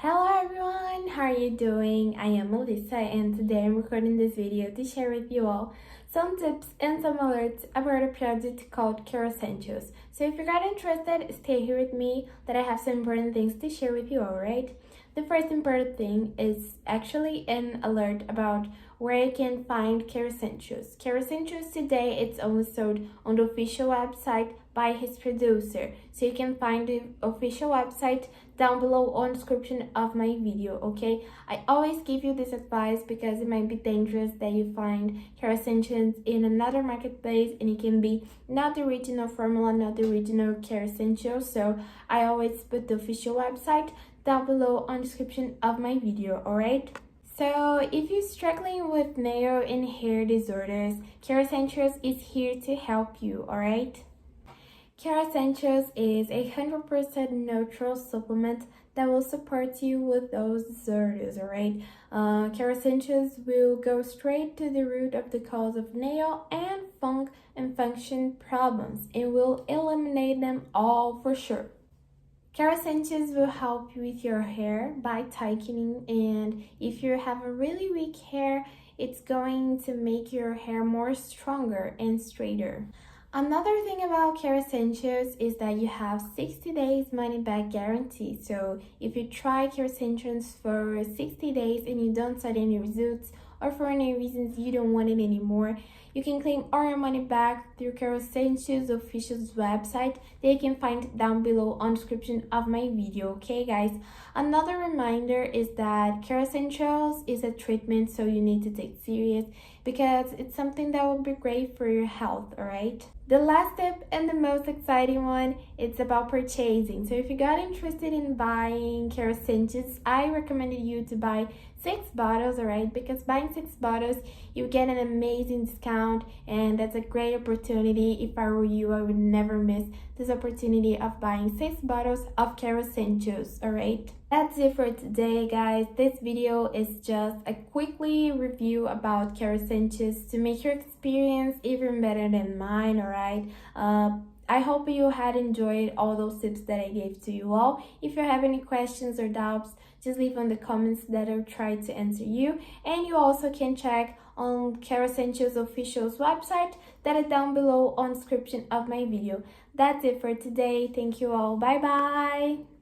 Hello everyone, how are you doing? I am Melissa and today I'm recording this video to share with you all some tips and some alerts about a product called Kerassentials. So if you got interested, stay here with me that I have some important things to share with you, alright? The first important thing is actually an alert about where you can find Kerassentials. Kerassentials today, it's only sold on the official website by his producer. So you can find the official website down below on the description of my video, okay? I always give you this advice because it might be dangerous that you find Kerassentials in another marketplace and it can be not the original formula, not the original Kerassentials. So I always put the official website down below on the description of my video, alright? So if you're struggling with nail and hair disorders, Kerassentials is here to help you, alright? Kerassentials is a 100% natural supplement that will support you with those disorders, alright? Kerassentials will go straight to the root of the cause of nail and funk and function problems and will eliminate them all for sure. Kerassentials will help you with your hair by tightening, and if you have a really weak hair, it's going to make your hair more stronger and straighter. Another thing about Kerassentials is that you have 60 days money back guarantee. So if you try Kerassentials for 60 days and you don't see any results, or for any reasons you don't want it anymore, you can claim all your money back through Kerassentials official's website that you can find down below on the description of my video, okay guys? Another reminder is that Kerassentials is a treatment, so you need to take it serious because it's something that will be great for your health, alright? The last tip and the most exciting one, it's about purchasing. So if you got interested in buying Kerassentials, I recommended you to buy 6 bottles, alright? Because buying 6 bottles, you get an amazing discount, and that's a great opportunity. If I were you, I would never miss this opportunity of buying 6 bottles of Kerassentials, alright? That's it for today, guys. This video is just a quickly review about Kerassentials to make your experience even better than mine, alright? I hope you had enjoyed all those tips that I gave to you all. If you have any questions or doubts, just leave on the comments that I'll try to answer you. And you also can check on Kerassentials official's website that is down below on the description of my video. That's it for today. Thank you all. Bye bye.